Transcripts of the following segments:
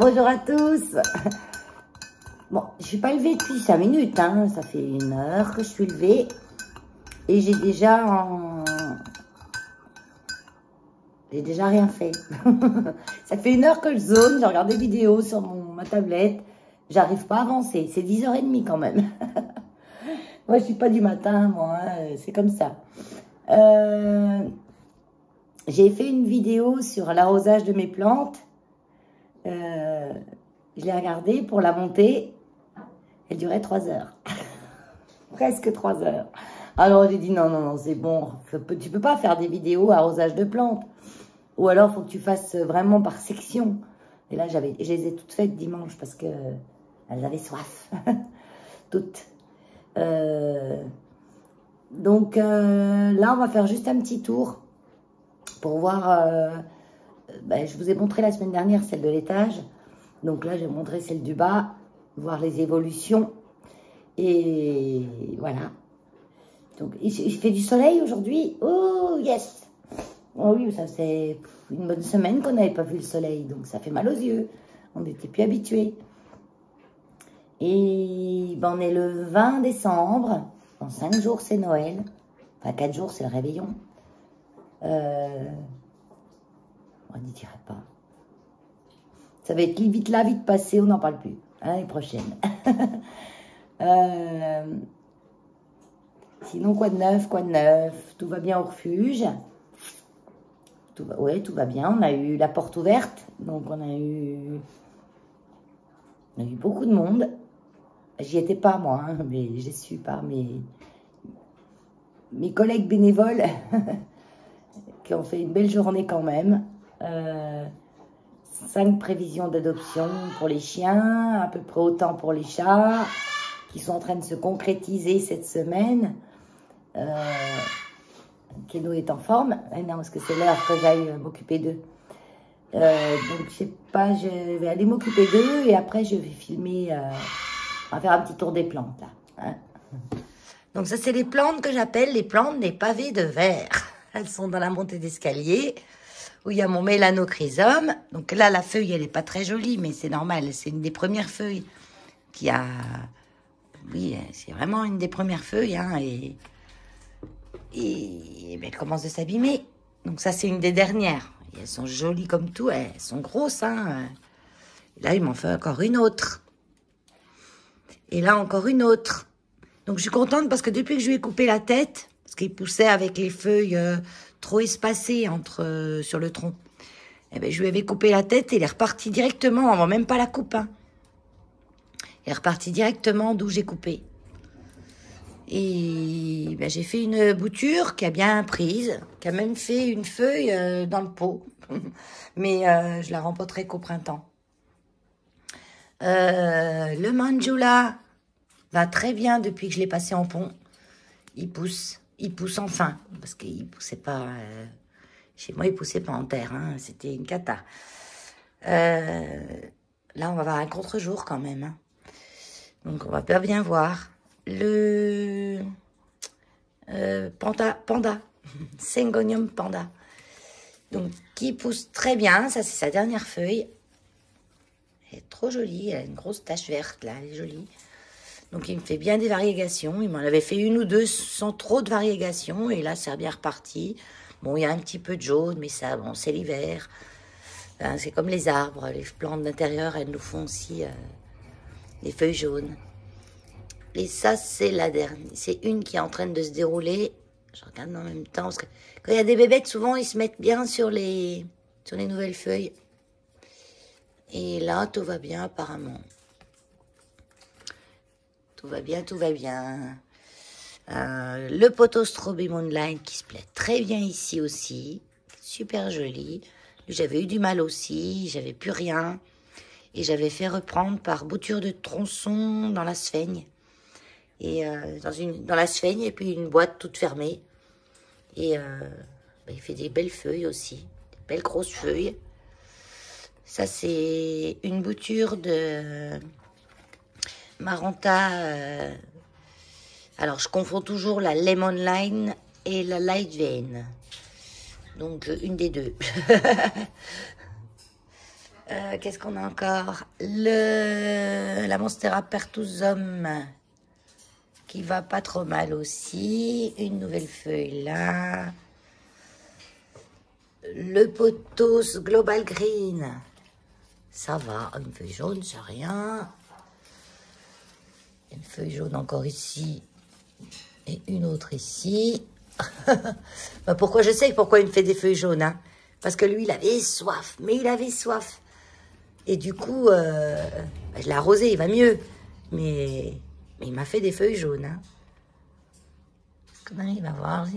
Bonjour à tous. Bon, je suis pas levée depuis 5 minutes, hein. Ça fait 1 heure que je suis levée. Et j'ai déjà rien fait. Ça fait 1 heure que je zone, j'ai regardé des vidéos sur ma tablette. J'arrive pas à avancer. C'est 10h30 quand même. Moi, je suis pas du matin, moi. Hein. C'est comme ça. J'ai fait une vidéo sur l'arrosage de mes plantes. Je l'ai regardée pour la monter. Elle durait 3 heures. Presque 3 heures. Alors, j'ai dit non, c'est bon. Tu peux pas faire des vidéos arrosage de plantes. Ou alors, il faut que tu fasses vraiment par section. Et là, je les ai toutes faites dimanche parce que elles avaient soif. Toutes. Donc, là, on va faire juste un petit tour pour voir... je vous ai montré la semaine dernière celle de l'étage. Donc là, je vais montrer celle du bas, voir les évolutions. Et voilà. Donc, il fait du soleil aujourd'hui. Oh, yes! Oh oui, ça c'est une bonne semaine qu'on n'avait pas vu le soleil. Donc, ça fait mal aux yeux. On n'était plus habitués. Et ben, on est le 20 décembre. Dans 5 jours, c'est Noël. Enfin, 4 jours, c'est le réveillon. On n'y dirait pas. Ça va être vite là, vite passé, on n'en parle plus. À l'année prochaine. Sinon, quoi de neuf, quoi de neuf? Tout va bien au refuge. Tout va bien. On a eu la porte ouverte. Donc, on a eu beaucoup de monde. J'y étais pas, moi, hein, mais j'ai su par mes collègues bénévoles qui ont fait une belle journée quand même. 5 prévisions d'adoption pour les chiens, à peu près autant pour les chats, qui sont en train de se concrétiser cette semaine. Keno est en forme. Non, parce que c'est l'heure que j'aille m'occuper d'eux. Donc, je sais pas, je vais aller m'occuper d'eux et après, je vais filmer, on va faire un petit tour des plantes, là. Hein. Donc, ça, c'est les plantes que j'appelle les plantes des pavés de verre. Elles sont dans la montée d'escalier où il y a mon mélanochrysum. Donc là, la feuille, elle n'est pas très jolie, mais c'est normal. C'est une des premières feuilles qui a... Oui, c'est vraiment une des premières feuilles, hein, et elle commence de s'abîmer. Donc ça, c'est une des dernières. Et elles sont jolies comme tout, elles sont grosses, hein. Et là, il m'en fait encore une autre. Et là, encore une autre. Donc, je suis contente parce que depuis que je lui ai coupé la tête, parce qu'il poussait avec les feuilles trop espacées sur le tronc, eh ben, je lui avais coupé la tête et il est reparti directement, on voit même pas la coupe, hein. Il est reparti directement d'où j'ai coupé. Et ben, j'ai fait une bouture qui a bien prise, qui a même fait une feuille dans le pot. Mais je la rempoterai qu'au printemps. Le manjula va très bien depuis que je l'ai passé en pont. Il pousse enfin, parce qu'il poussait pas... chez moi, il poussait pas en terre, hein, c'était une cata. Là, on va avoir un contre-jour quand même, hein. Donc, on va pas bien voir. Le panda, Syngonium panda. Donc, qui pousse très bien, ça c'est sa dernière feuille. Elle est trop jolie, elle a une grosse tache verte, là, elle est jolie. Donc, il me fait bien des variegations. Il m'en avait fait 1 ou 2 sans trop de variégations. Et là, c'est bien reparti. Bon, il y a un petit peu de jaune, mais ça, bon, c'est l'hiver. Hein, c'est comme les arbres. Les plantes d'intérieur, elles nous font aussi les feuilles jaunes. Et ça, c'est la dernière. C'est une qui est en train de se dérouler. Je regarde en même temps. Parce que quand il y a des bébêtes, souvent, ils se mettent bien sur les nouvelles feuilles. Et là, tout va bien, apparemment. Tout va bien, tout va bien. Le poteau Strawberry Moonlight qui se plaît très bien ici aussi. Super joli. J'avais eu du mal aussi, j'avais plus rien. Et j'avais fait reprendre par bouture de tronçon dans la sphaigne. Et dans la sphaigne, et puis une boîte toute fermée. Et il fait des belles feuilles aussi. Des belles grosses feuilles. Ça, c'est une bouture de... Maranta, alors je confonds toujours la Lemon Line et la Light Vein. Donc une des deux. Qu'est-ce qu'on a encore? La Monstera Pertusum qui va pas trop mal aussi. Une nouvelle feuille là. Le Pothos Global Green. Ça va. Une feuille jaune, c'est rien. Une feuille jaune encore ici. Et une autre ici. Bah pourquoi je sais pourquoi il me fait des feuilles jaunes, hein? Parce que lui, il avait soif. Mais il avait soif. Et du coup, je l'ai arrosé, il va mieux. Mais il m'a fait des feuilles jaunes. Hein. Comme on arrive à voir,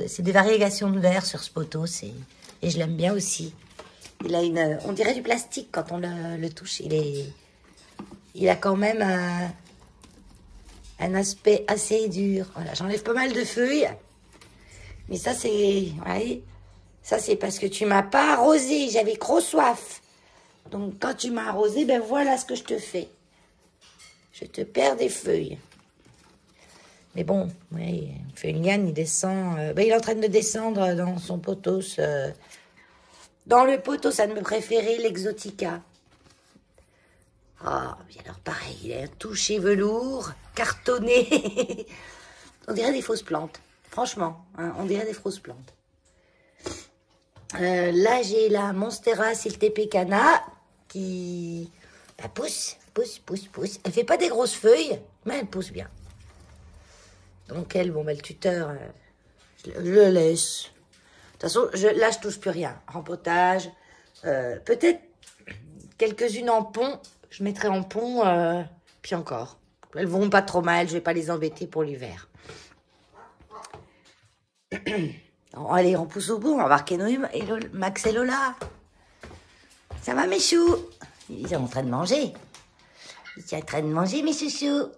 c'est des variégations de vert sur ce poteau. Et je l'aime bien aussi. Il a on dirait du plastique quand on le touche. Il a quand même un aspect assez dur. Voilà, j'enlève pas mal de feuilles. Mais ça, c'est... Ouais, ça, c'est parce que tu m'as pas arrosé. J'avais trop soif. Donc, quand tu m'as arrosé, ben voilà ce que je te fais. Je te perds des feuilles. Mais bon, oui, Feuilliane, il descend... ben, il est en train de descendre dans son pothos. Dans le pothos, à me préférer, l'Exotica. Ah, oh, alors pareil, il a un toucher velours, cartonné. On dirait des fausses plantes. Franchement, hein, on dirait des fausses plantes. Là, j'ai la Monstera Siltepecana qui pousse. Elle fait pas des grosses feuilles, mais elle pousse bien. Donc elle, bon, ben, le tuteur, je le laisse. De toute façon, là, je touche plus rien. Rempotage, peut-être quelques-unes en pont. Je mettrai en pont, puis encore. Elles vont pas trop mal, je vais pas les embêter pour l'hiver. Allez, on pousse au bout, on va voir Keno et Max et Lola. Ça va, mes choux? Ils sont en train de manger. Ils sont en train de manger, mes chouchous.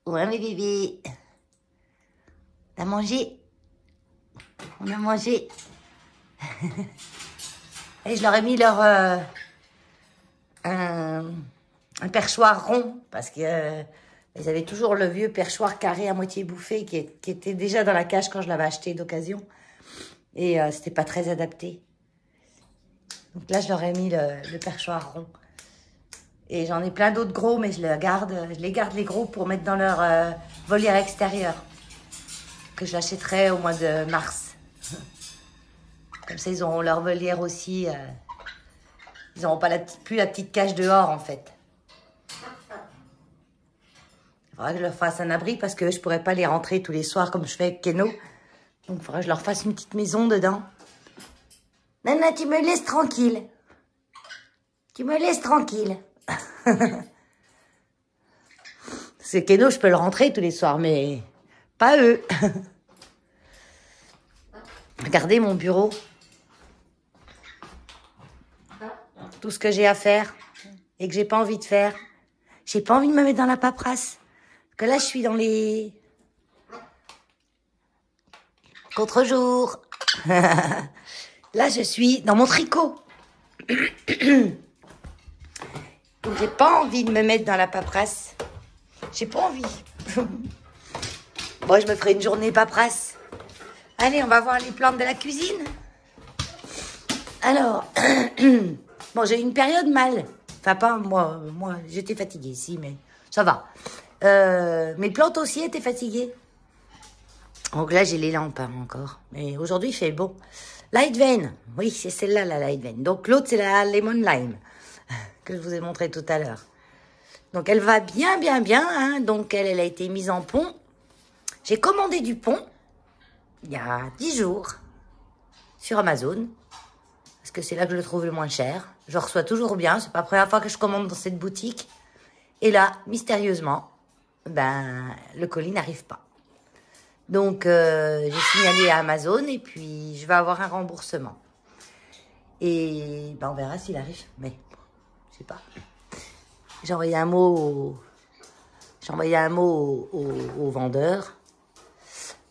Ouais, mes bébés. On a mangé. On a mangé. Et je leur ai mis leur... un perchoir rond, parce que ils avaient toujours le vieux perchoir carré à moitié bouffé qui était déjà dans la cage quand je l'avais acheté d'occasion. Et c'était pas très adapté. Donc là, je leur ai mis le perchoir rond. Et j'en ai plein d'autres gros, mais je les garde les gros pour mettre dans leur volière extérieure. Que j'achèterai au mois de mars. Comme ça, ils auront leur volière aussi. Ils n'auront pas plus la petite cage dehors, en fait. Il faudra que je leur fasse un abri parce que je ne pourrais pas les rentrer tous les soirs comme je fais avec Keno. Donc, il faudra que je leur fasse une petite maison dedans. Nana, tu me laisses tranquille. Tu me laisses tranquille. C'est Keno, je peux le rentrer tous les soirs, mais pas eux. Regardez mon bureau. Tout ce que j'ai à faire et que j'ai pas envie de faire. J'ai pas envie de me mettre dans la paperasse. Parce que là, je suis dans les... contre-jours. Là, je suis dans mon tricot. Donc, j'ai pas envie de me mettre dans la paperasse. J'ai pas envie. Bon, je me ferai une journée paperasse. Allez, on va voir les plantes de la cuisine. Alors, bon, j'ai eu une période mal. Enfin, pas moi j'étais fatiguée ici, mais ça va. Mes plantes aussi étaient fatiguées. Donc là, j'ai les lampes hein, encore. Mais aujourd'hui, il fait beau. Light Vein. Oui, c'est celle-là, la Light Vein. Donc l'autre, c'est la Lemon Lime que je vous ai montré tout à l'heure. Donc elle va bien. Hein. Donc elle a été mise en pont. J'ai commandé du pont il y a 10 jours sur Amazon. Parce que c'est là que je le trouve le moins cher. Je reçois toujours bien. C'est pas la première fois que je commande dans cette boutique. Et là, mystérieusement, ben, le colis n'arrive pas. Donc, j'ai signalé à Amazon et puis je vais avoir un remboursement. Et ben, on verra s'il arrive. Mais, je sais pas. J'ai envoyé un mot au vendeur.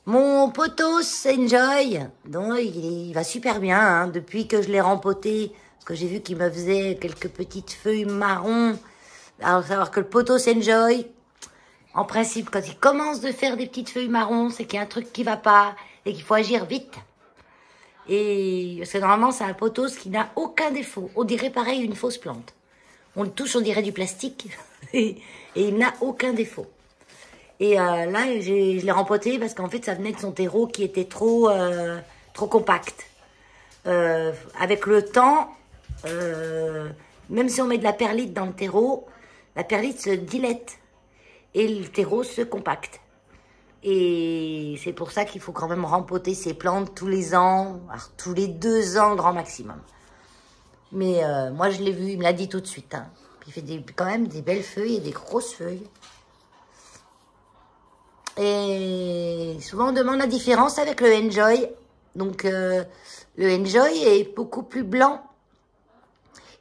Mon pothos Enjoy, donc il va super bien hein, depuis que je l'ai rempoté, parce que j'ai vu qu'il me faisait quelques petites feuilles marron. Alors, savoir que le pothos Enjoy, en principe, quand il commence de faire des petites feuilles marron, c'est qu'il y a un truc qui va pas et qu'il faut agir vite. Et parce que normalement, c'est un pothos qui n'a aucun défaut. On dirait pareil une fausse plante. On le touche, on dirait du plastique. Et il n'a aucun défaut. Et là, je l'ai rempoté parce qu'en fait, ça venait de son terreau qui était trop compact. Avec le temps, même si on met de la perlite dans le terreau, la perlite se dilate et le terreau se compacte. Et c'est pour ça qu'il faut quand même rempoter ces plantes tous les ans, alors tous les 2 ans grand maximum. Mais moi, je l'ai vu, il me l'a dit tout de suite. Hein. Il fait quand même des belles feuilles et des grosses feuilles. Et souvent, on demande la différence avec le Enjoy. Donc, le Enjoy est beaucoup plus blanc.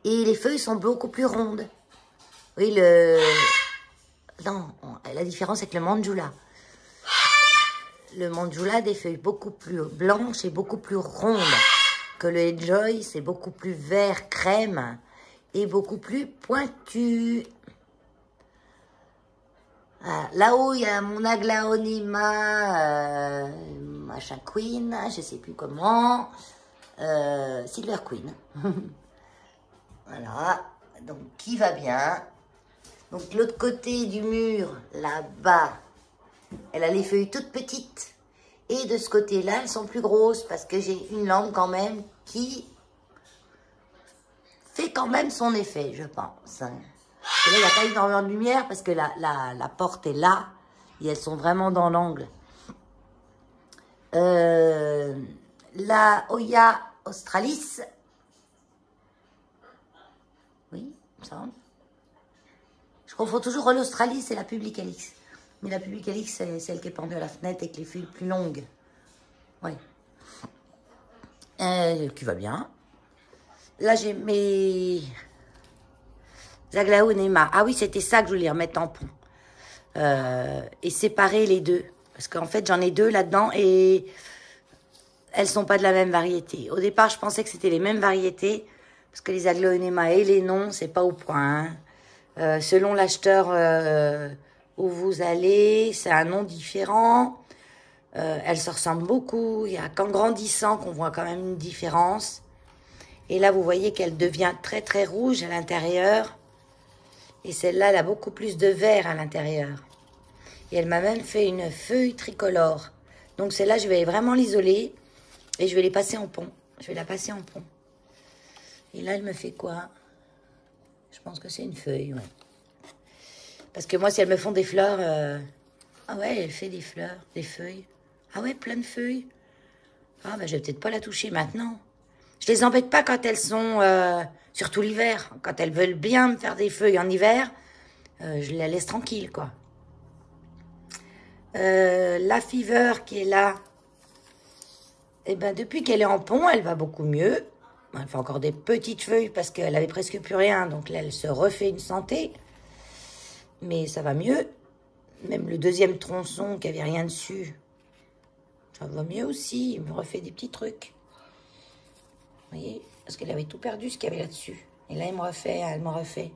Et les feuilles sont beaucoup plus rondes. Oui, non, la différence avec le Manjula. Le Manjula a des feuilles beaucoup plus blanches et beaucoup plus rondes. Que le Enjoy, c'est beaucoup plus vert crème et beaucoup plus pointu. Ah, là-haut, il y a mon Aglaonema, machin Queen, je sais plus comment, Silver Queen. Voilà, donc qui va bien. Donc l'autre côté du mur, là-bas, elle a les feuilles toutes petites. Et de ce côté-là, elles sont plus grosses parce que j'ai une lampe quand même qui fait quand même son effet, je pense. Et là, il n'y a pas énormément de lumière parce que la porte est là et elles sont vraiment dans l'angle. La Hoya australis. Oui, il me semble. Je confonds toujours l'Australis et la Publicalix. Mais la Publicalix, c'est celle qui est pendue à la fenêtre avec les feuilles plus longues. Oui. Qui va bien. Là, j'ai mes Aglaonema. Ah oui, c'était ça que je voulais remettre en pont. Et séparer les deux. Parce qu'en fait, j'en ai 2 là-dedans et elles sont pas de la même variété. Au départ, je pensais que c'était les mêmes variétés. Parce que les Aglaonema et les noms, c'est pas au point. Hein. Selon l'acheteur où vous allez, c'est un nom différent. Elles se ressemblent beaucoup. Il y a qu'en grandissant qu'on voit quand même une différence. Et là, vous voyez qu'elle devient très très rouge à l'intérieur. Et celle-là, elle a beaucoup plus de vert à l'intérieur. Et elle m'a même fait une feuille tricolore. Donc celle-là, je vais vraiment l'isoler. Et je vais les passer en pont. Je vais la passer en pont. Et là, elle me fait quoi? Je pense que c'est une feuille, ouais. Parce que moi, si elles me font des fleurs... Ah ouais, elle fait des fleurs, des feuilles. Ah ouais, plein de feuilles. Ah bah, je vais peut-être pas la toucher maintenant. Je les embête pas quand elles sont... surtout l'hiver. Quand elles veulent bien me faire des feuilles en hiver, je la laisse tranquille, quoi. La Fever qui est là, eh ben, depuis qu'elle est en pont, elle va beaucoup mieux. Elle fait encore des petites feuilles parce qu'elle avait presque plus rien. Donc là, elle se refait une santé. Mais ça va mieux. Même le deuxième tronçon qui avait rien dessus, ça va mieux aussi. Il me refait des petits trucs. Vous voyez? Parce qu'elle avait tout perdu ce qu'il y avait là-dessus. Et là, elle me refait.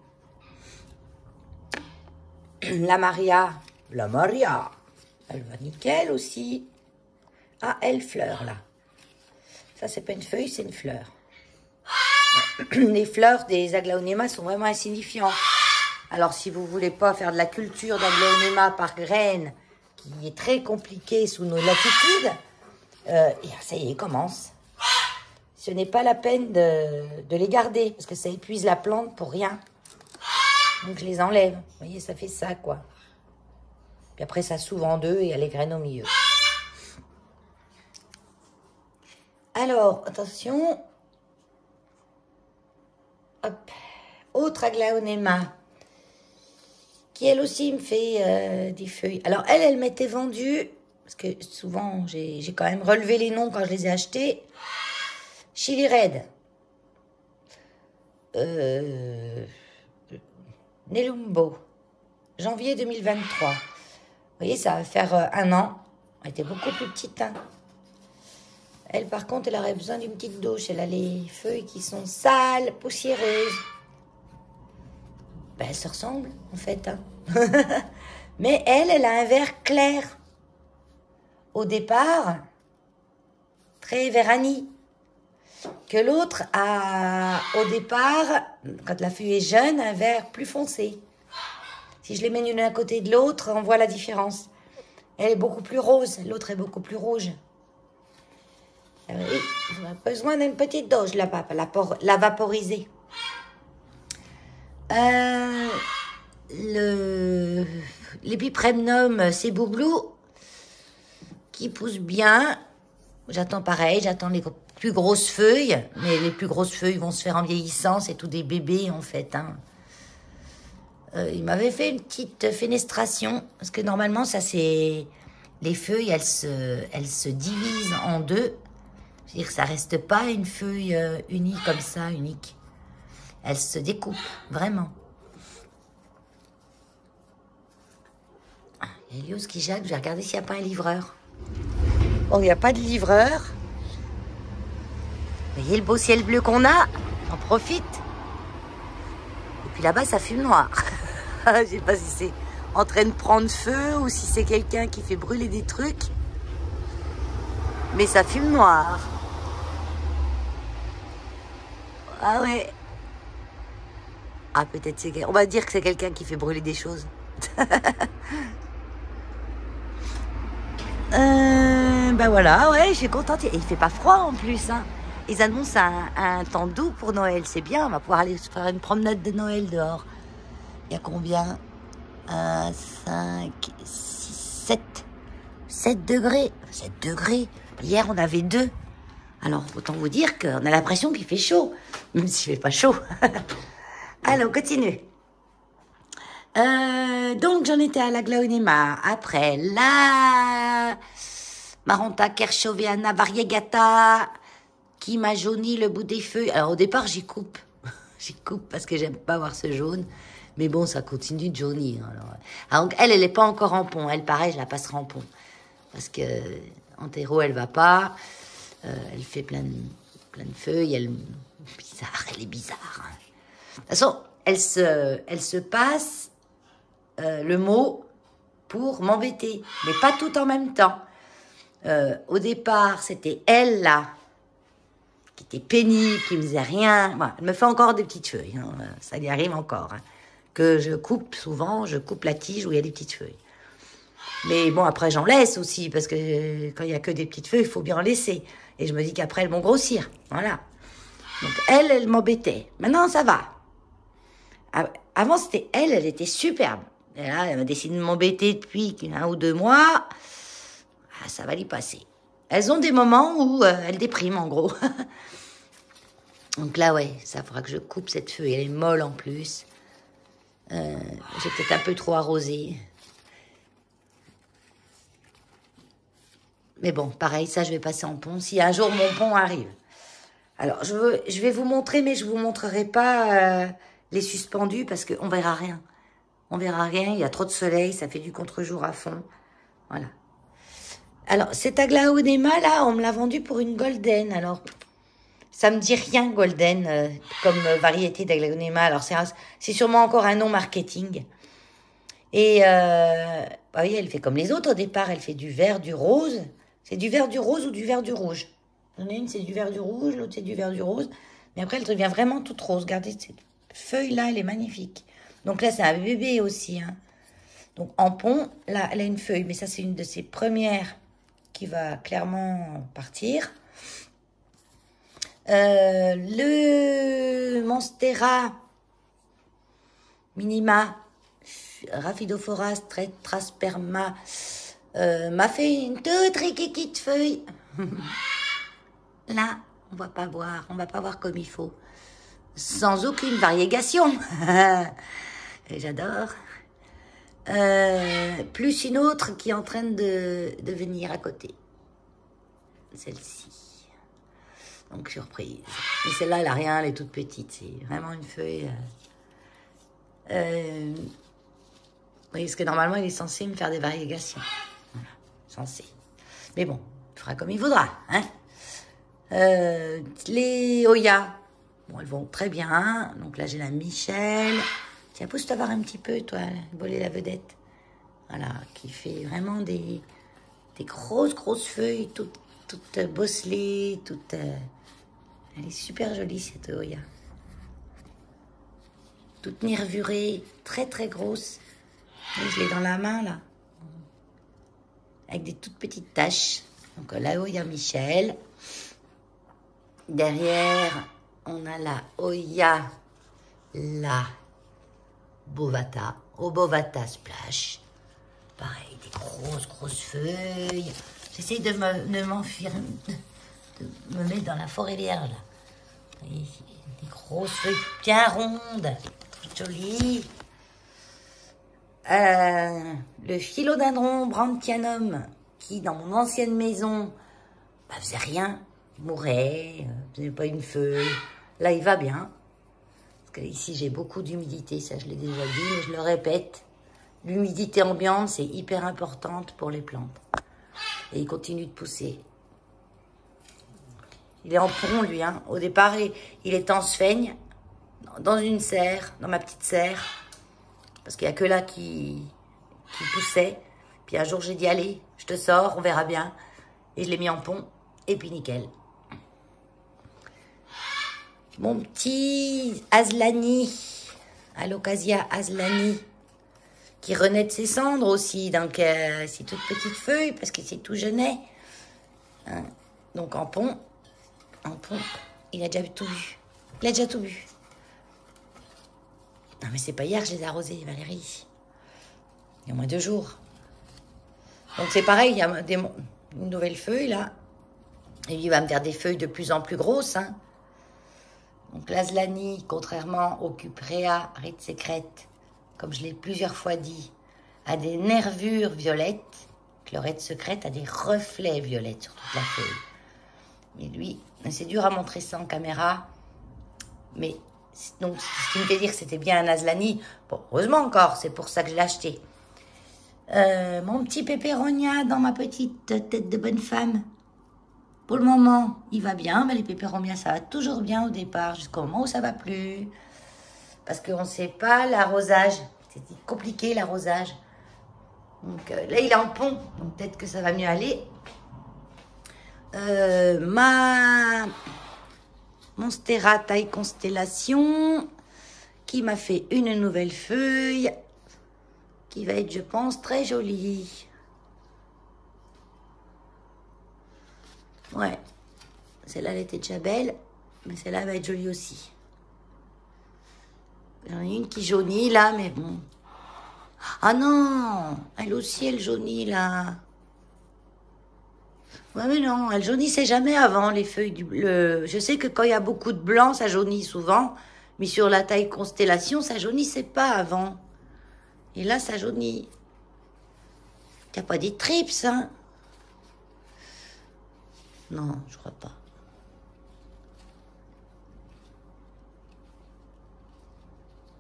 La Maria, elle va nickel aussi. Ah, elle fleur là. Ça, c'est pas une feuille, c'est une fleur. Les fleurs des Aglaonema sont vraiment insignifiants. Alors, si vous voulez pas faire de la culture d'Aglaonema par graines, qui est très compliquée sous nos latitudes, ça y est, commence. Ce n'est pas la peine de les garder, parce que ça épuise la plante pour rien. Donc, je les enlève. Vous voyez, ça fait ça, quoi. Puis après, ça s'ouvre en 2 et il y a les graines au milieu. Alors, attention. Hop. Autre Aglaonema, qui elle aussi me fait des feuilles. Alors, elle m'était vendue, parce que souvent, j'ai quand même relevé les noms quand je les ai achetés. Chili Red. Nelumbo. Janvier 2023. Vous voyez, ça va faire 1 an. Elle était beaucoup plus petite. Hein. Elle, par contre, elle aurait besoin d'une petite douche. Elle a les feuilles qui sont sales, poussiéreuses. Ben, elles se ressemblent, en fait. Hein. Mais elle a un vert clair. Au départ, très vérani. Que l'autre a, au départ, quand la feuille est jeune, un vert plus foncé. Si je les mets l'une à côté de l'autre, on voit la différence. Elle est beaucoup plus rose, l'autre est beaucoup plus rouge. Oui, on a besoin d'une petite dose là-bas, la vaporiser. L'épipremnum, c'est Boublou, qui pousse bien. J'attends pareil, j'attends les plus grosses feuilles, mais les plus grosses feuilles vont se faire en vieillissant, c'est tous des bébés en fait. Hein. Il m'avait fait une petite fenestration, parce que normalement, ça c'est... Les feuilles, elles se divisent en deux. C'est-à-dire que ça reste pas une feuille unie comme ça, unique. Elle se découpe, vraiment. Il y a Elios qui jacque, je vais regarder s'il n'y a pas un livreur. Bon, il n'y a pas de livreur. Vous voyez le beau ciel bleu qu'on a? J'en profite. Et puis là-bas, ça fume noir. Je sais pas si c'est en train de prendre feu ou si c'est quelqu'un qui fait brûler des trucs. Mais ça fume noir. Ah ouais. Ah, peut-être c'est... On va dire que c'est quelqu'un qui fait brûler des choses. Ben voilà, ouais, je suis contente. Et il fait pas froid en plus, hein. Ils annoncent un temps doux pour Noël. C'est bien, on va pouvoir aller faire une promenade de Noël dehors. Il y a combien? 5, 6, 7. 7 degrés. 7 degrés. Hier, on avait 2. Alors, autant vous dire qu'on a l'impression qu'il fait chaud. Même s'il fait pas chaud. Allez, on continue. Donc, j'en étais à l'aglaonema. Après, la Maranta Kershoviana variegata qui m'a jauni le bout des feuilles. Alors, au départ, j'y coupe. J'y coupe parce que j'aime pas voir ce jaune. Mais bon, ça continue de jaunir. Alors donc, elle est pas encore en pont. Elle, pareil, je la passerai en pont. Parce que en terreau, elle va pas. Elle fait plein de feuilles. Elle est bizarre. Hein. De toute façon, elle se passe le mot pour m'embêter. Mais pas tout en même temps. Au départ, c'était elle, là, qui était pénible, qui me faisait rien. Bon, elle me fait encore des petites feuilles. Hein. Ça lui arrive encore. Hein. Que je coupe souvent, je coupe la tige où il y a des petites feuilles. Mais bon, après, j'en laisse aussi, parce que quand il n'y a que des petites feuilles, il faut bien en laisser. Et je me dis qu'après, elles vont grossir. Voilà. Donc, elle m'embêtait. Maintenant, ça va. Avant, c'était elle était superbe. Et là, elle m'a décidé de m'embêter depuis 1 ou 2 mois. Ah, ça va lui passer. Elles ont des moments où elles dépriment, en gros. Donc là, ouais, ça fera que je coupe cette feuille. Elle est molle en plus. J'ai peut-être un peu trop arrosé. Mais bon, pareil, ça, je vais passer en pont. Si un jour mon pont arrive. Alors, je vais vous montrer, mais je vous montrerai pas les suspendus parce qu'on verra rien. On verra rien, il y a trop de soleil, ça fait du contre-jour à fond. Voilà. Alors, cet aglaonema, là, on me l'a vendu pour une golden. Alors, ça me dit rien, golden, comme variété d'aglaonema. Alors, c'est sûrement encore un nom marketing. Et, bah oui, elle fait comme les autres au départ. Elle fait du vert, du rose. C'est du vert, du rose ou du vert, du rouge. Il y en a une, c'est du vert, du rouge. L'autre, c'est du vert, du rose. Mais après, elle devient vraiment toute rose. Regardez, cette feuille-là, elle est magnifique. Donc là, c'est un bébé aussi. Hein. Donc, en pont, là, elle a une feuille. Mais ça, c'est une de ses premières qui va clairement partir. Le Monstera Minima Rhaphidophora Tetrasperma m'a fait une toute riquiquite feuille. Là, on va pas voir comme il faut. Sans aucune variégation. J'adore. Plus une autre qui est en train de venir à côté. Celle-ci. Donc, surprise. Mais celle-là, elle n'a rien, elle est toute petite. C'est vraiment une feuille... oui, parce que normalement, il est censé me faire des variégations. Voilà, censé. Mais bon, il fera comme il voudra. Hein. Les Oya, bon, elles vont très bien. Donc là, j'ai la Michel. Tiens, pousse-toi voir un petit peu, toi, voler la vedette. Voilà, qui fait vraiment des grosses feuilles, toutes bosselées, toutes... Elle est super jolie, cette Oya. Toute nervurée, très très grosse. Et je l'ai dans la main, là. Avec des toutes petites taches. Donc la Oya Michel. Derrière, on a la Oya, la Bovata. Au Bovata Splash. Pareil, des grosses feuilles. J'essaye de m'enfuir, de me mettre dans la fourrilière, là. Et des grosses feuilles bien rondes, toutes jolies. Le philodendron brandtianum, qui dans mon ancienne maison, bah, faisait rien, mourait, faisait pas une feuille. Là, il va bien. Parce que ici, j'ai beaucoup d'humidité, ça je l'ai déjà dit, mais je le répète. L'humidité ambiante, c'est hyper importante pour les plantes. Et il continue de pousser. Il est en pont, lui. Hein. Au départ, il est en sphaigne, dans une serre, dans ma petite serre. Parce qu'il n'y a que là qui poussait. Puis un jour, j'ai dit, allez, je te sors, on verra bien. Et je l'ai mis en pont. Et puis, nickel. Mon petit Aslani, Alocasia Aslani, qui renaît de ses cendres aussi. Donc, c'est toute petite feuille, parce que c'est tout jeunet. Hein. Donc, en pont, il a déjà tout bu. Il a déjà tout bu. Non, mais c'est pas hier que je les ai arrosés, Valérie. Il y a au moins 2 jours. Donc, c'est pareil, il y a une nouvelle feuille, là. Et lui, il va me faire des feuilles de plus en plus grosses, hein. Donc, l'Aslani, contrairement au Cuprea Red Secret, comme je l'ai plusieurs fois dit, a des nervures violettes, que le Red Secret a des reflets violettes sur toute la feuille. Et lui, c'est dur à montrer ça en caméra, mais donc, ce qui me fait dire que c'était bien un Aslani, bon, heureusement encore, c'est pour ça que je l'ai acheté. Mon petit pépéronia dans ma petite tête de bonne femme. Pour le moment, il va bien, mais les pépéronias, ça va toujours bien au départ, jusqu'au moment où ça va plus. Parce qu'on ne sait pas l'arrosage. C'est compliqué l'arrosage. Donc là, il est en pont, donc peut-être que ça va mieux aller. Ma Monstera taille constellation, qui m'a fait une nouvelle feuille, qui va être, je pense, très jolie. Ouais, celle-là, elle était déjà belle, mais celle-là va être jolie aussi. Il y en a une qui jaunit, là, mais bon. Ah non, elle aussi, elle jaunit, là. Ouais, mais non, elle jaunissait jamais avant, les feuilles du bleu. Je sais que quand il y a beaucoup de blanc, ça jaunit souvent, mais sur la taille constellation, ça jaunissait pas avant. Et là, ça jaunit. T'as pas des trips, hein? Non, je crois pas.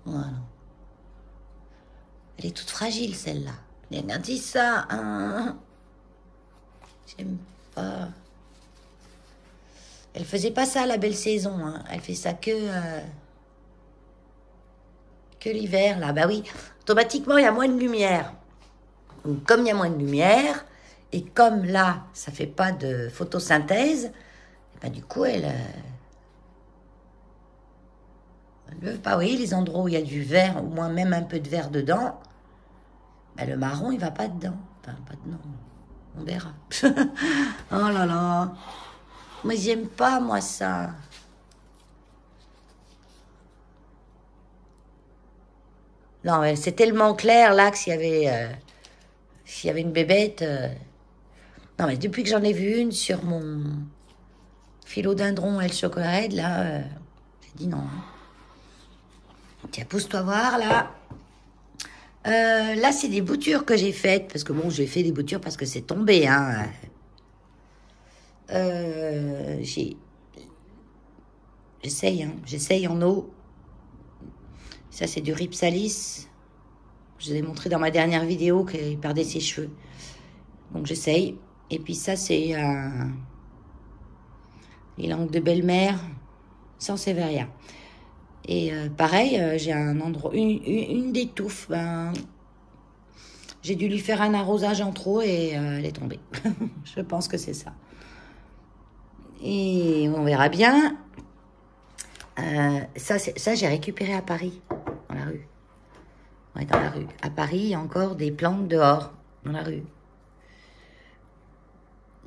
Voilà. Elle est toute fragile, celle-là. Regardez ça, hein? J'aime pas. Elle faisait pas ça, la belle saison, hein. Elle fait ça que l'hiver, là. Bah oui, automatiquement, il y a moins de lumière. Donc, comme il y a moins de lumière, et comme là, ça fait pas de photosynthèse, et ben, du coup, elle ne veut pas. Oui, les endroits où il y a du vert, au moins même un peu de vert dedans, ben, le marron, il va pas dedans. Enfin, pas dedans. On verra. Oh là là. Mais j'aime pas, moi, ça. Non, c'est tellement clair, là, que s'il y avait une bébête... Non, mais depuis que j'en ai vu une sur mon philodendron et le chocolat, là, j'ai dit non. Tiens, pousse-toi voir, là. Là, c'est des boutures que j'ai faites, parce que bon, j'ai fait des boutures parce que c'est tombé, hein. J'essaye en eau. Ça, c'est du Ripsalis. Je vous ai montré dans ma dernière vidéo qu'il perdait ses cheveux. Donc, j'essaye. Et puis ça, c'est les langues de belle-mère sans sévéria. Et pareil, j'ai un endroit, une des touffes. Ben, j'ai dû lui faire un arrosage en trop et elle est tombée. Je pense que c'est ça. Et on verra bien. Ça j'ai récupéré à Paris, dans la rue. Ouais, dans la rue. À Paris, il y a encore des plantes dehors, dans la rue.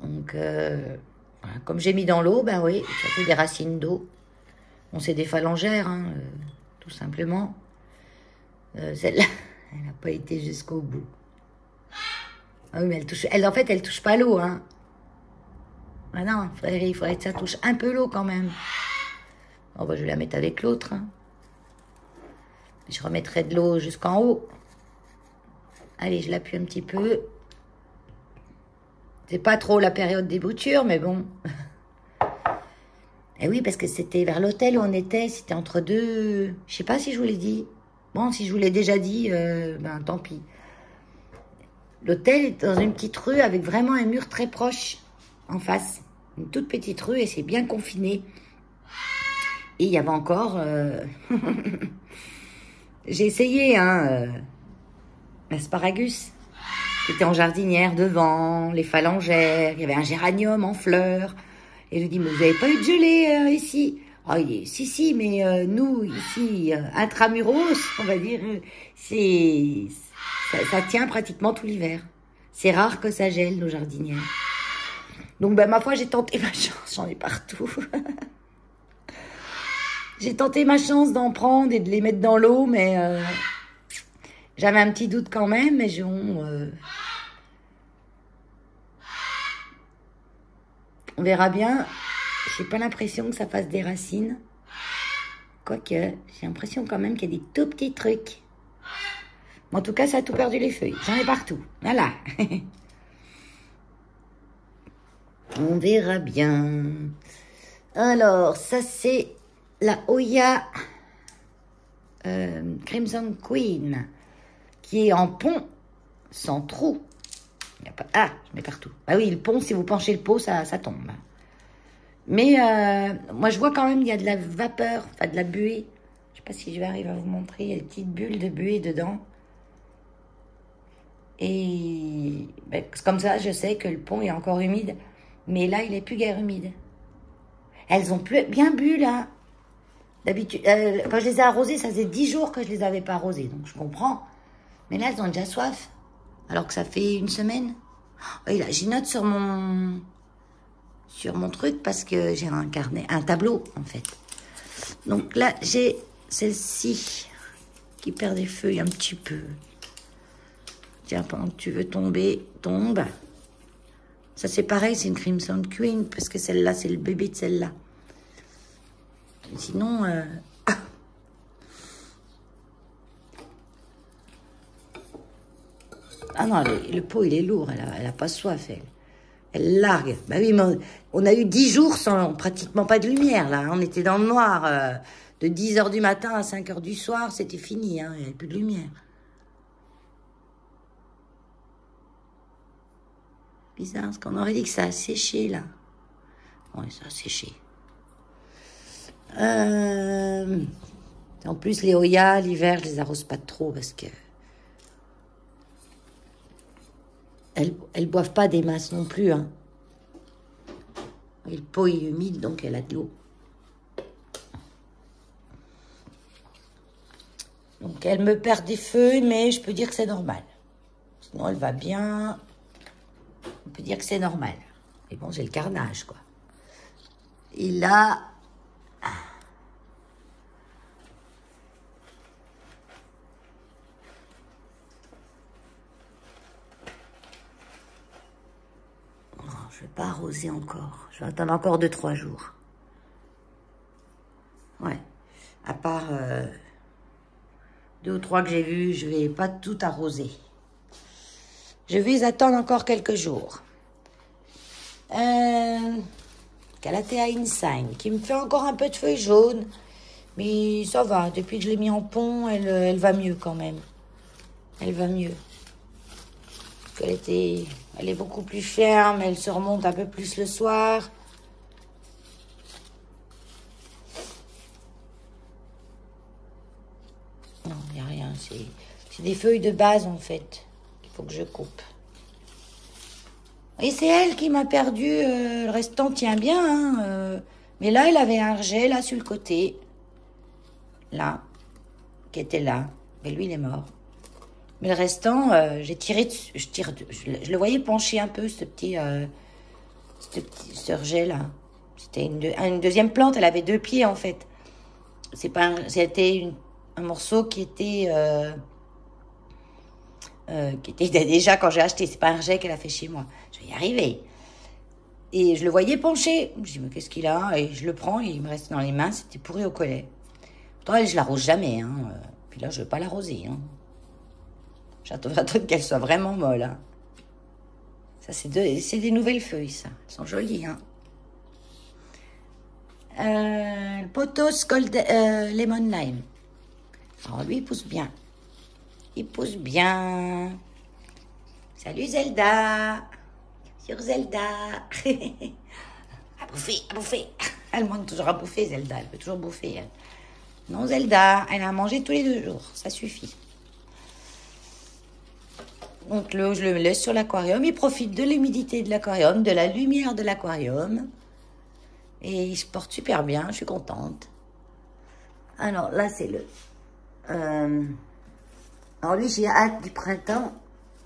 Donc, voilà. Comme j'ai mis dans l'eau, ben oui, ça fait des racines d'eau. Bon, c'est des phalangères, hein, tout simplement. Celle-là, elle n'a pas été jusqu'au bout. Ah oui, mais en fait, elle touche pas l'eau, hein. Ah non, il faudrait que ça touche un peu l'eau quand même. Bon, bah, je vais la mettre avec l'autre, hein. Je remettrai de l'eau jusqu'en haut. Allez, je l'appuie un petit peu. C'est pas trop la période des boutures, mais bon. Et oui, parce que c'était vers l'hôtel où on était. C'était entre deux... Je sais pas si je vous l'ai dit. Bon, si je vous l'ai déjà dit, ben tant pis. L'hôtel est dans une petite rue avec vraiment un mur très proche en face. Une toute petite rue et c'est bien confiné. Et il y avait encore... J'ai essayé, hein, l'asparagus. C'était en jardinière devant, les phalangères, il y avait un géranium en fleurs. Et je dis, mais vous n'avez pas eu de gelée ici? Oh, si, mais nous, ici, intramuros, on va dire, ça tient pratiquement tout l'hiver. C'est rare que ça gèle, nos jardinières. Donc, ben, ma foi, j'ai tenté ma chance, j'en ai partout. J'ai tenté ma chance d'en prendre et de les mettre dans l'eau, mais j'avais un petit doute quand même, mais on verra bien. J'ai pas l'impression que ça fasse des racines. Quoique, j'ai l'impression quand même qu'il y a des tout petits trucs. Mais en tout cas, ça a tout perdu les feuilles. J'en ai partout. Voilà. On verra bien. Alors, ça c'est la Hoya Crimson Queen qui est en pont sans trou. Il y a pas... Ah, je mets partout. Bah oui, le pont, si vous penchez le pot, ça tombe. Mais moi, je vois quand même, il y a de la vapeur, enfin de la buée. Je sais pas si je vais arriver à vous montrer. Il y a des petites bulles de buée dedans. Et ben, comme ça, je sais que le pont est encore humide. Mais là, il est plus guère humide. Elles ont bien bu, là. D'habitude, quand je les ai arrosées, ça faisait 10 jours que je les avais pas arrosées. Donc, je comprends. Mais là, elles ont déjà soif. Alors que ça fait une semaine. Oh, et là, j'y note sur mon truc parce que j'ai un carnet, un tableau, en fait. Donc là, j'ai celle-ci qui perd des feuilles un petit peu. Tiens, pendant que tu veux tomber, tombe. Ça, c'est pareil, c'est une Crimson Queen, parce que celle-là, c'est le bébé de celle-là. Sinon... Ah non, le pot, il est lourd, elle a pas soif, elle. Elle largue. Bah oui, mais on a eu 10 jours sans pratiquement pas de lumière, là. On était dans le noir. De 10h du matin à 5h du soir, c'était fini, hein. Il n'y avait plus de lumière. Bizarre, parce qu'on aurait dit que ça a séché, là. Oui, ça a séché. En plus, les Hoya, l'hiver, je les arrose pas trop, parce que... Elles boivent pas des masses non plus, hein. Et le pot est humide, donc elle a de l'eau. Donc, elle me perd des feuilles, mais je peux dire que c'est normal. Sinon, elle va bien. On peut dire que c'est normal. Et bon, j'ai le carnage, quoi. Et là... Je vais pas arroser encore. Je vais attendre encore 2-3 jours. Ouais. À part 2 ou 3 que j'ai vus, je vais pas tout arroser. Je vais attendre encore quelques jours. Calathea Insign, qui me fait encore un peu de feuilles jaunes. Mais ça va. Depuis que je l'ai mis en pont, elle va mieux quand même. Elle va mieux. Parce qu'elle est beaucoup plus ferme, elle se remonte un peu plus le soir. Non, il n'y a rien. C'est des feuilles de base, en fait, qu'il faut que je coupe. Et c'est elle qui m'a perdu. Le restant tient bien, hein. Mais là, elle avait un rejet, là, sur le côté. là, qui était là. Mais lui, il est mort. Mais le restant, j'ai tiré dessus. Je le voyais pencher un peu, ce petit rejet là. C'était une deuxième plante, elle avait 2 pieds en fait. C'était un morceau qui était déjà quand j'ai acheté. C'est pas un rejet qu'elle a fait chez moi. Je vais y arriver. Et je le voyais pencher. Je dis, mais qu'est-ce qu'il a? Et je le prends et il me reste dans les mains. C'était pourri au collet. Pourtant, elle, je l'arrose jamais. Hein. Puis là, je veux pas l'arroser. Hein. J'attends qu'elle soit vraiment molle. Hein. Ça, c'est des nouvelles feuilles, ça. Elles sont jolies. Hein. Le pothos lemon lime. Alors, lui, il pousse bien. Il pousse bien. Salut, Zelda. Sur Zelda. À bouffer, à bouffer. Elle demande toujours à bouffer, Zelda. Elle peut toujours bouffer. Elle. Non, Zelda, elle a à manger tous les 2 jours. Ça suffit. Donc, je le laisse sur l'aquarium. Il profite de l'humidité de l'aquarium, de la lumière de l'aquarium. Et il se porte super bien. Je suis contente. Alors, là, c'est le... Alors, lui, j'ai hâte du printemps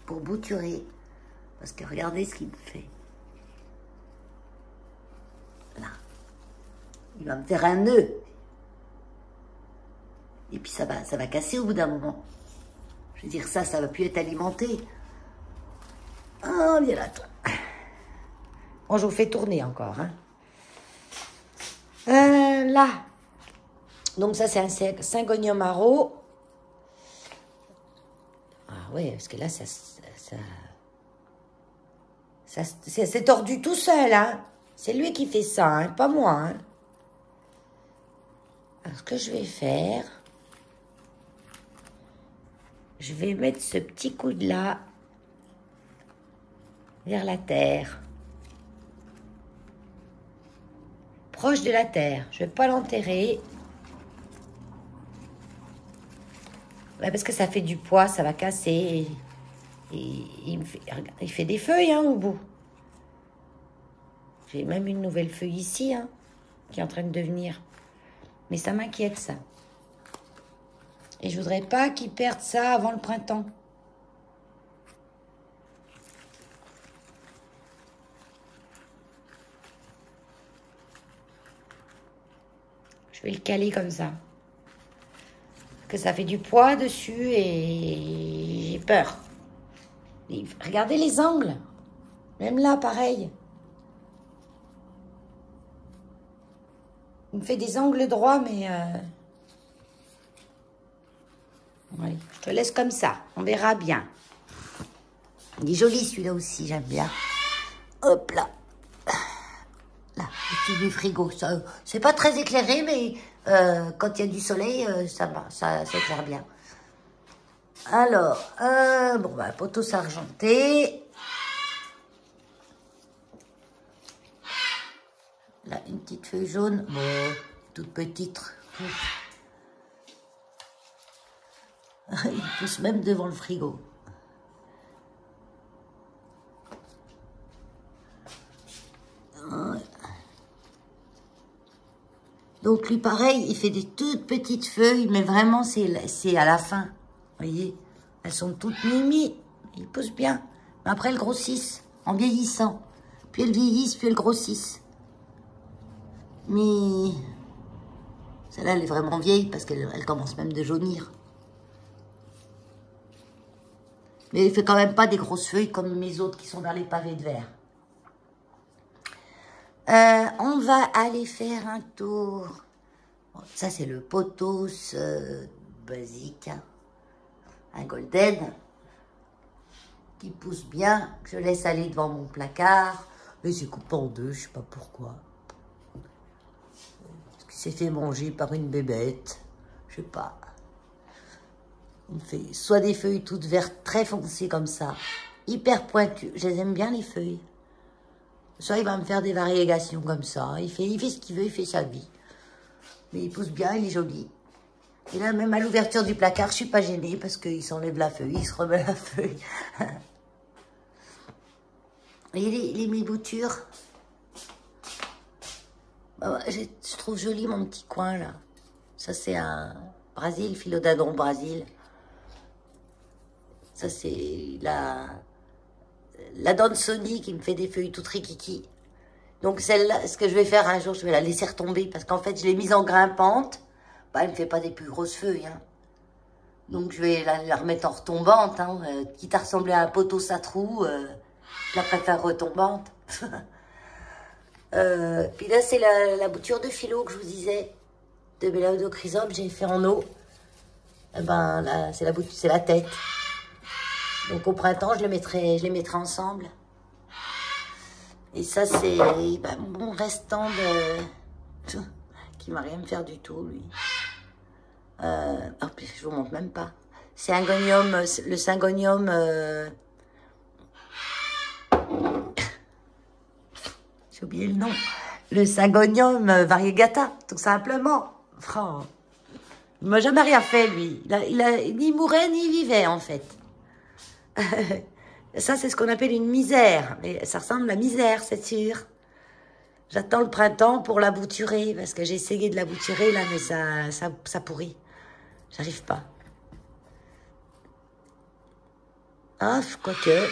pour bouturer. Parce que regardez ce qu'il me fait. Là. Il va me faire un nœud. Et puis ça va casser au bout d'un moment. Je veux dire, ça va plus être alimenté. Oh, viens là, toi. Bon, je vous fais tourner encore. Hein. Là. Donc ça, c'est un Syngonium haro. Ah ouais, parce que là, c'est tordu tout seul, hein. C'est lui qui fait ça, hein, pas moi. Hein. Alors, ce que je vais faire, je vais mettre ce petit coude-là vers la terre. Proche de la terre. Je ne vais pas l'enterrer. Ouais, parce que ça fait du poids, ça va casser. Et il fait des feuilles, hein, au bout. J'ai même une nouvelle feuille ici, hein, qui est en train de devenir. Mais ça m'inquiète, ça. Et je voudrais pas qu'il perde ça avant le printemps. Je vais le caler comme ça. Parce que ça fait du poids dessus et j'ai peur. Et regardez les angles. Même là, pareil. Il me fait des angles droits, mais... Ouais, je te laisse comme ça. On verra bien. Il est joli, celui-là aussi, j'aime bien. Hop là. Là, le petit du frigo. C'est pas très éclairé, mais quand il y a du soleil, ça éclaire bien. Alors, bon, bah, pothos argenté. Là, une petite feuille jaune. Bon, toute petite. Il pousse même devant le frigo. Donc lui pareil, il fait des toutes petites feuilles, mais vraiment c'est à la fin. Vous voyez, elles sont toutes mimi, ils poussent bien. Mais après elles grossissent en vieillissant. Puis elles vieillissent, puis elles grossissent. Mais celle-là elle est vraiment vieille parce qu'elle commence même de jaunir. Mais il fait quand même pas des grosses feuilles comme mes autres qui sont dans les pavés de verre. On va aller faire un tour. Bon, ça, c'est le pothos basique. Hein. Un golden. Qui pousse bien. Que je laisse aller devant mon placard. Mais c'est coupé en 2, je sais pas pourquoi. Parce qu'il s'est fait manger par une bébête. Je sais pas. Il fait soit des feuilles toutes vertes, très foncées comme ça. Hyper pointues. Je les aime bien, les feuilles. Soit il va me faire des variégations comme ça. Il fait ce qu'il veut, il fait sa vie. Mais il pousse bien, il est joli. Et là, même à l'ouverture du placard, je suis pas gênée parce qu'il s'enlève la feuille, il se remet la feuille. Et les mi-boutures. Bah, je trouve joli mon petit coin là. Ça, c'est un Brésil, philodendron Brésil. Ça, c'est la Dansoni qui me fait des feuilles toutes rikiki. Donc celle-là, ce que je vais faire un jour, je vais la laisser retomber parce qu'en fait, je l'ai mise en grimpante. Bah, elle ne me fait pas des plus grosses feuilles. Hein. Donc je vais la remettre en retombante. Hein. Quitte à ressembler à un poteau satrou, je la préfère retombante. Puis là, c'est la bouture de philo que je vous disais, de Mélaudochrysum, j'ai fait en eau. Eh ben, là, c'est la tête. Donc au printemps, je les mettrai ensemble. Et ça, c'est mon restant de... qui va rien me faire du tout, lui. Je vous montre même pas. C'est un gonium, le syngonium... J'ai oublié le nom. Le syngonium variegata, tout simplement. Oh. Il m'a jamais rien fait, lui. Il ni mourait, ni vivait, en fait. Ça, c'est ce qu'on appelle une misère. Mais ça ressemble à la misère, c'est sûr. J'attends le printemps pour la bouturer, parce que j'ai essayé de la bouturer, là, mais ça pourrit. J'arrive pas. Ah, quoique.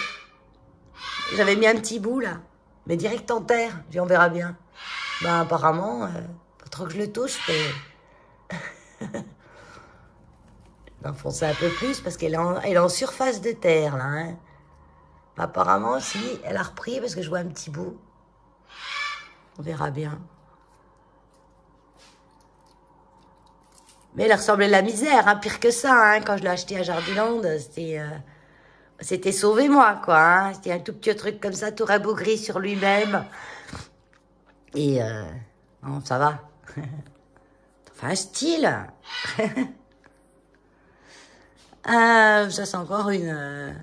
J'avais mis un petit bout, là. Mais direct en terre. J'ai dit, on verra bien. Ben, apparemment, pas trop que je le touche, mais... D'enfoncer un peu plus, parce qu'elle est en surface de terre, là. Hein. Apparemment, si, elle a repris, parce que je vois un petit bout. On verra bien. Mais elle ressemblait à la misère, hein, pire que ça. Hein, quand je l'ai acheté à Jardiland, c'était sauvé moi, quoi. Hein, c'était un tout petit truc comme ça, tout rabougri sur lui-même. Et non, ça va. Enfin, un style. Ça, c'est encore une...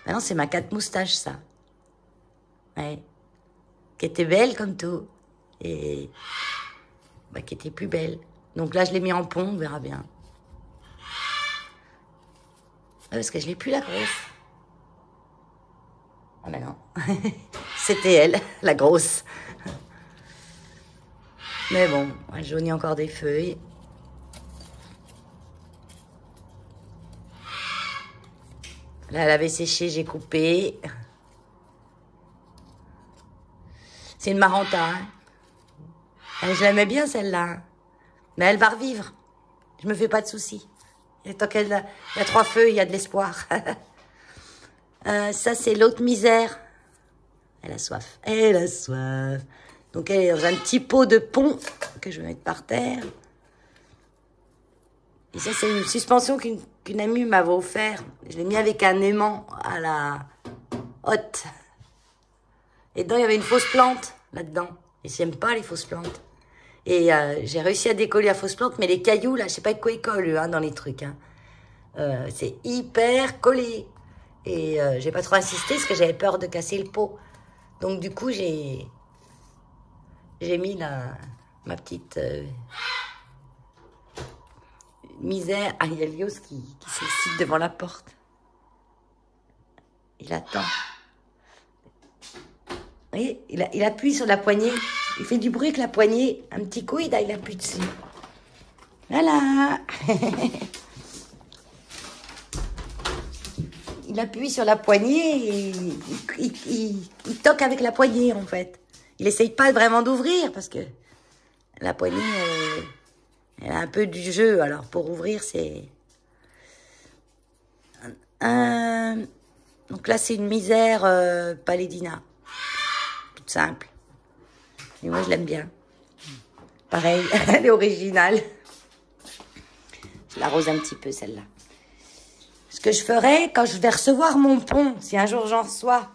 Ah non, c'est ma 4 moustaches, ça. Ouais. Qui était belle comme tout. Et... qui était plus belle. Donc là, je l'ai mis en pont, on verra bien. Parce que je l'ai plus, la grosse. Ah ben non. C'était elle, la grosse. Mais bon, elle jaunit encore des feuilles. Là, elle avait séché, j'ai coupé. C'est une maranta. Hein. Je l'aimais bien, celle-là. Mais elle va revivre. Je me fais pas de soucis. Et tant qu'elle a 3 feuilles, il y a de l'espoir. Ça, c'est l'autre misère. Elle a soif. Elle a soif. Donc, elle est dans un petit pot de pont que je vais mettre par terre. Et ça, c'est une suspension qu'une amie m'avait offert. Je l'ai mis avec un aimant à la hotte. Et dedans, il y avait une fausse plante, là-dedans. Et j'aime pas les fausses plantes. Et j'ai réussi à décoller la fausse plante, mais les cailloux, là, je sais pas de quoi ils collent, hein, dans les trucs. Hein. C'est hyper collé. Et j'ai pas trop insisté, parce que j'avais peur de casser le pot. Donc, du coup, j'ai mis ma petite... misère. Ah, il y a Lios qui s'excite devant la porte. Il attend. Vous voyez, il appuie sur la poignée. Il fait du bruit avec la poignée. Un petit coup, il appuie dessus. Voilà. Il appuie sur la poignée et il toque avec la poignée, en fait. Il essaye pas vraiment d'ouvrir parce que la poignée... elle a un peu du jeu, alors pour ouvrir, c'est... Donc là, c'est une misère Palédina. Toute simple. Et moi, je l'aime bien. Pareil, elle est originale. Je l'arrose un petit peu, celle-là. Ce que je ferai, quand je vais recevoir mon pont, si un jour j'en reçois,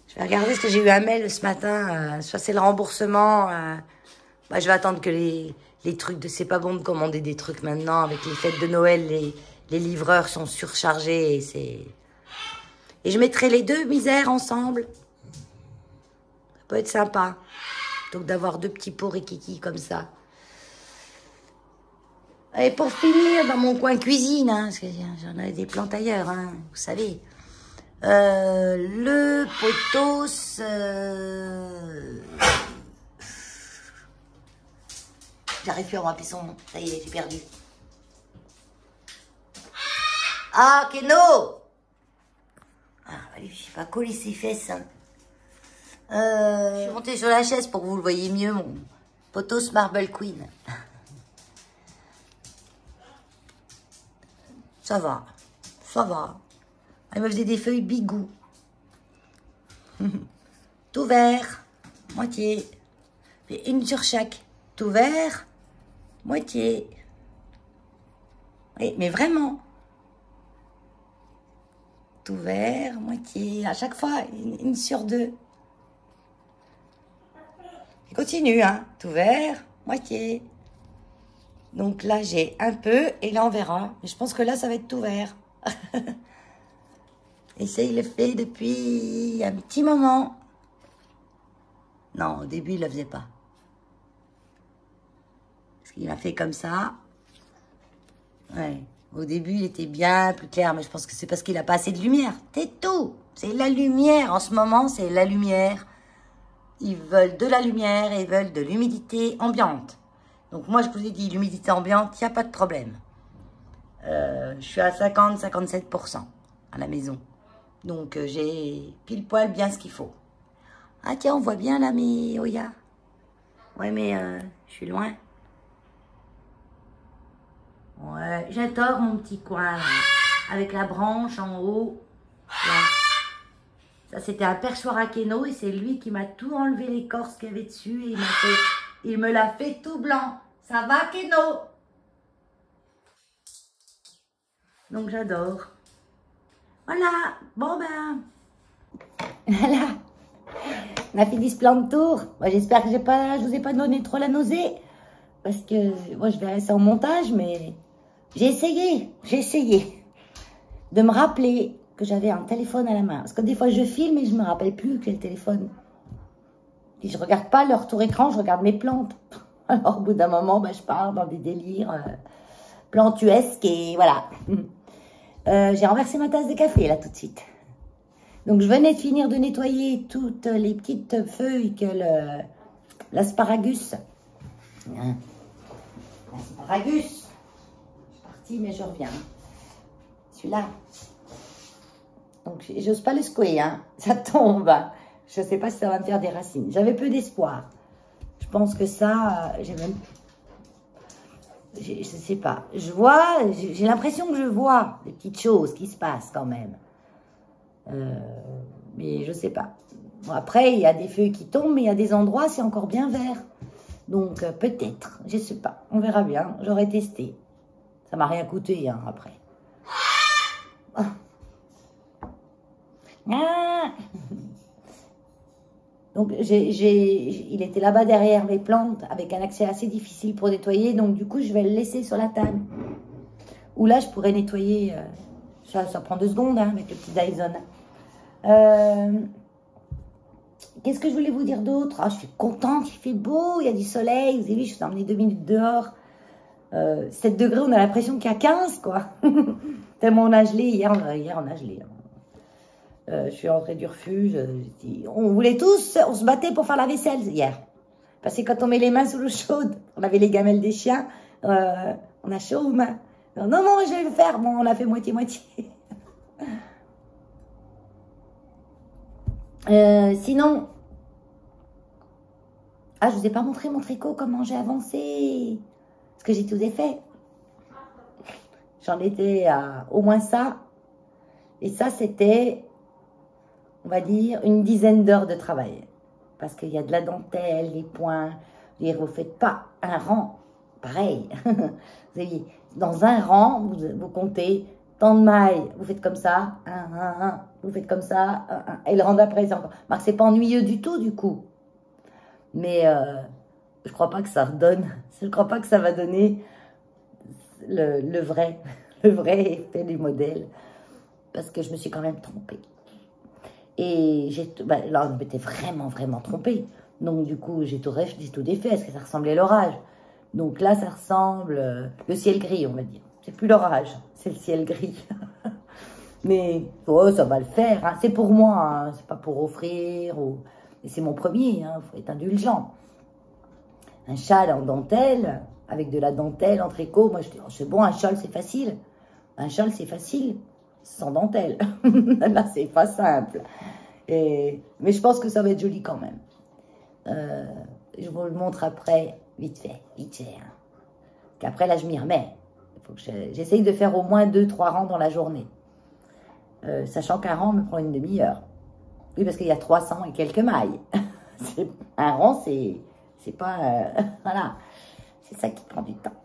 je vais regarder, parce que j'ai eu un mail ce matin, soit c'est le remboursement... je vais attendre que les trucs de... C'est pas bon de commander des trucs maintenant. Avec les fêtes de Noël, les livreurs sont surchargés. Et je mettrai les deux misères ensemble. Ça peut être sympa. Donc d'avoir 2 petits pots rikiki comme ça. Et pour finir, dans mon coin cuisine, hein, parce que j'en ai des plantes ailleurs, hein, vous savez. Le potos... J'arrive plus à me rappeler son nom. Ça y est, j'ai perdu. Ah, Keno! Ah, je sais pas coller ses fesses. Hein. Je suis montée sur la chaise pour que vous le voyez mieux, mon potos Marble Queen. Ça va, ça va. Elle me faisait des feuilles bigou. Tout vert, moitié. Et une sur chaque. Tout vert, moitié. Oui, mais vraiment. Tout vert, moitié. À chaque fois, une sur deux. Et continue, hein. Tout vert, moitié. Donc là, j'ai un peu, et là, on verra. Mais je pense que là, ça va être tout vert. Et ça, il le fait depuis un petit moment. Non, au début, il ne le faisait pas. Parce qu'il a fait comme ça. Ouais. Au début, il était bien plus clair, mais je pense que c'est parce qu'il n'a pas assez de lumière. C'est tout. C'est la lumière. En ce moment, c'est la lumière. Ils veulent de la lumière et ils veulent de l'humidité ambiante. Donc moi, je vous ai dit, l'humidité ambiante, il n'y a pas de problème. Je suis à 50-57% à la maison. Donc j'ai pile poil bien ce qu'il faut. Ah tiens, on voit bien là, mais Oya. Ouais, mais je suis loin. Ouais, j'adore mon petit coin, là, avec la branche en haut. Là. Ça, c'était un perchoir à Keno et c'est lui qui m'a tout enlevé l'écorce qu'il y avait dessus et il me l'a fait tout blanc. Ça va, Keno? Donc, j'adore. Voilà. Bon, ben. Voilà. On a fini ce plan de tour. Moi, j'espère que je vous ai pas donné trop la nausée. Parce que moi, je verrai ça en montage, mais j'ai essayé de me rappeler que j'avais un téléphone à la main. Parce que des fois, je filme et je me rappelle plus que j'ai le téléphone. Et je regarde pas le retour écran, je regarde mes plantes. Alors, au bout d'un moment, ben, je pars dans des délires plantuesques et voilà. J'ai renversé ma tasse de café, là, tout de suite. Donc, je venais de finir de nettoyer toutes les petites feuilles que l'asparagus. L'asparagus. Je suis partie, mais je reviens. Celui-là. Donc, j'ose pas le secouer, hein. Ça tombe. Je sais pas si ça va me faire des racines. J'avais peu d'espoir. Je pense que ça, j'ai même... Je sais pas. Je vois, j'ai l'impression que je vois des petites choses qui se passent quand même. Mais je sais pas. Bon, après, il y a des feuilles qui tombent, mais il y a des endroits, c'est encore bien vert. Donc, peut-être. Je sais pas. On verra bien. J'aurais testé. Ça m'a rien coûté, hein, après. Ah. Ah. Donc, il était là-bas derrière mes plantes, avec un accès assez difficile pour nettoyer. Donc, du coup, je vais le laisser sur la table. Ou là, je pourrais nettoyer. Ça prend 2 secondes, hein, avec le petit Dyson. Qu'est-ce que je voulais vous dire d'autre? Ah, je suis contente, il fait beau, il y a du soleil. Vous avez vu, je suis emmenée 2 minutes dehors. 7 degrés, on a l'impression qu'il y a 15, quoi. Tellement on a gelé. Hier, on a gelé. Je suis rentrée du refuge. On voulait tous, on se battait pour faire la vaisselle hier. Parce que quand on met les mains sous l'eau chaude, on avait les gamelles des chiens, on a chaud aux mains. Non, non, je vais le faire. Bon, on a fait moitié-moitié. Sinon, je vous ai pas montré mon tricot, comment j'ai avancé. Parce que j'ai tout fait. J'en étais à au moins ça. Et ça, c'était, on va dire, une dizaine d'heures de travail. Parce qu'il y a de la dentelle, les points. Vous ne faites pas un rang pareil. Vous avez, dans un rang, vous comptez tant de mailles. Vous faites comme ça, vous faites comme ça, et le rang d'après, c'est encore. C'est pas ennuyeux du tout, du coup. Mais je crois pas que ça redonne. Je crois pas que ça va donner le vrai effet du modèle. Parce que je me suis quand même trompée. Et là, je m'étais vraiment trompée. Donc, du coup, j'ai tout défait. Est-ce que ça ressemblait à l'orage? Donc là, ça ressemble le ciel gris, on va dire. C'est plus l'orage, c'est le ciel gris. Mais oh, ça va le faire. Hein. C'est pour moi, hein. C'est pas pour offrir. Et c'est mon premier, il faut être indulgent. Un châle en dentelle, avec de la dentelle en tricot. Moi, je dis, oh, c'est bon, un châle, c'est facile. Un châle, c'est facile, sans dentelle. Là, c'est pas simple. Mais je pense que ça va être joli quand même. Je vous le montre après, vite fait. Hein. Qu'après, là, je m'y remets. Il faut que j'essaye de faire au moins 2-3 rangs dans la journée. Sachant qu'un rang me prend une demi-heure. Oui, parce qu'il y a 300 et quelques mailles. Un rang, c'est pas... voilà. C'est ça qui prend du temps.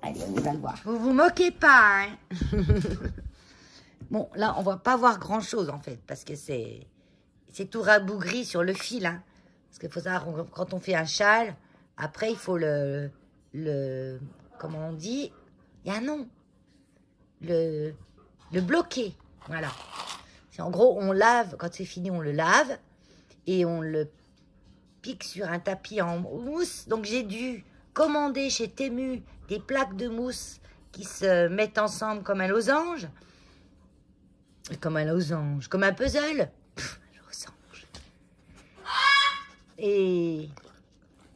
Allez, on va le voir. Vous vous moquez pas, hein. Bon, là, on va pas voir grand-chose, en fait, parce que c'est tout rabougri sur le fil, hein. Parce qu'il faut savoir, quand on fait un châle, après, il faut le comment on dit? Il y a un nom. Le bloquer. Voilà. En gros, on lave, quand c'est fini, on le lave et on le pique sur un tapis en mousse. Donc, j'ai dû commander chez Temu des plaques de mousse qui se mettent ensemble comme un losange. Comme un losange, comme un puzzle. Pff, un losange. Et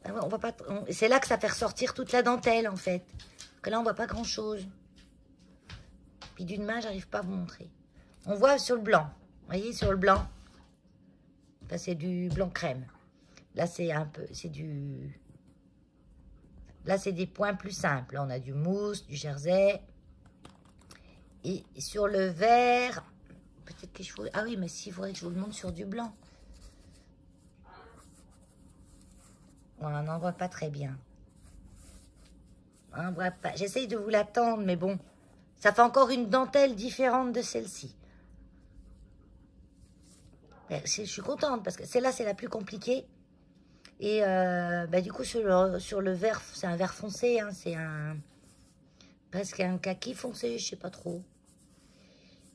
on voit pas. C'est là que ça fait ressortir toute la dentelle, en fait. Parce que là, on voit pas grand-chose. Puis d'une main, j'arrive pas à vous montrer. On voit sur le blanc. Vous voyez, sur le blanc. Là, c'est du blanc crème. Là, c'est un peu... C'est du... Là, c'est des points plus simples. Là, on a du mousse, du jersey. Et sur le vert... Peut-être que je vous... Ah oui, mais si, il faudrait que je vous le montre sur du blanc. On n'en voit pas très bien. On voit pas. J'essaye de vous l'attendre, mais bon... Ça fait encore une dentelle différente de celle-ci. Je suis contente parce que celle-là, c'est la plus compliquée. Et du coup, sur le vert, c'est un vert foncé. Hein, c'est presque un kaki foncé, je sais pas trop.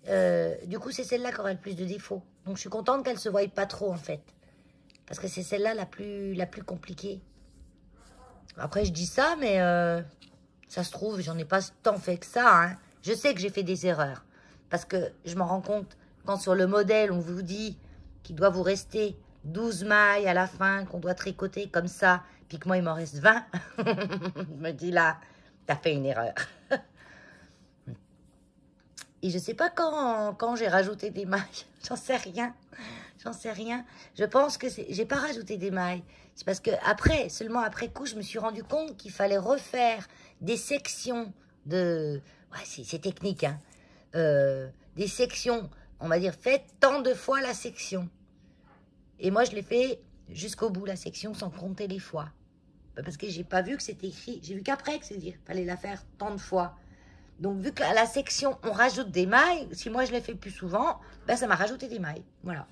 Du coup, c'est celle-là qui aura le plus de défauts. Donc, je suis contente qu'elle se voie pas trop, en fait. Parce que c'est celle-là la plus compliquée. Après, je dis ça, mais ça se trouve, j'en ai pas tant fait que ça. Hein. Je sais que j'ai fait des erreurs. Parce que je m'en rends compte quand sur le modèle, on vous dit qu'il doit vous rester 12 mailles à la fin, qu'on doit tricoter comme ça, puis que moi, il m'en reste 20. Je me dis là, t'as fait une erreur. Et je sais pas quand j'ai rajouté des mailles. J'en sais rien. J'en sais rien. Je pense que j'ai pas rajouté des mailles. C'est parce que après, seulement après coup, je me suis rendu compte qu'il fallait refaire des sections de... Ouais, c'est technique, hein. Des sections, on va dire, faites tant de fois la section. Et moi, je l'ai fait jusqu'au bout, la section, sans compter les fois. Parce que j'ai pas vu que c'était écrit. J'ai vu qu'après que c'est dire, fallait la faire tant de fois. Donc, vu qu'à la section, on rajoute des mailles, si moi, je l'ai fait plus souvent, ben, ça m'a rajouté des mailles. Voilà.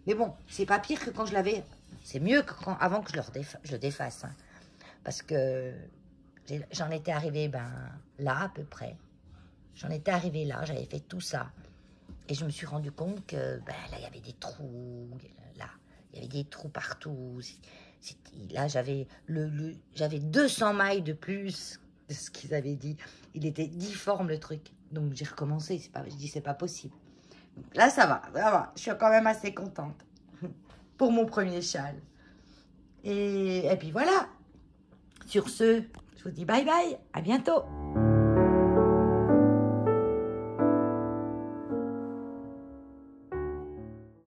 Mais bon, c'est pas pire que quand je l'avais... C'est mieux que avant que je le défasse. Hein. Parce que j'en étais arrivée, là, à peu près. J'en étais arrivée là, j'avais fait tout ça. Et je me suis rendu compte que, là, il y avait des trous. Là, il y avait des trous partout. Là, j'avais 200 mailles de plus de ce qu'ils avaient dit. Il était difforme, le truc. Donc, j'ai recommencé. Je dis, c'est pas possible. Donc, là, ça va. Je suis quand même assez contente pour mon premier châle. Et puis, voilà. Sur ce, je vous dis bye bye. À bientôt.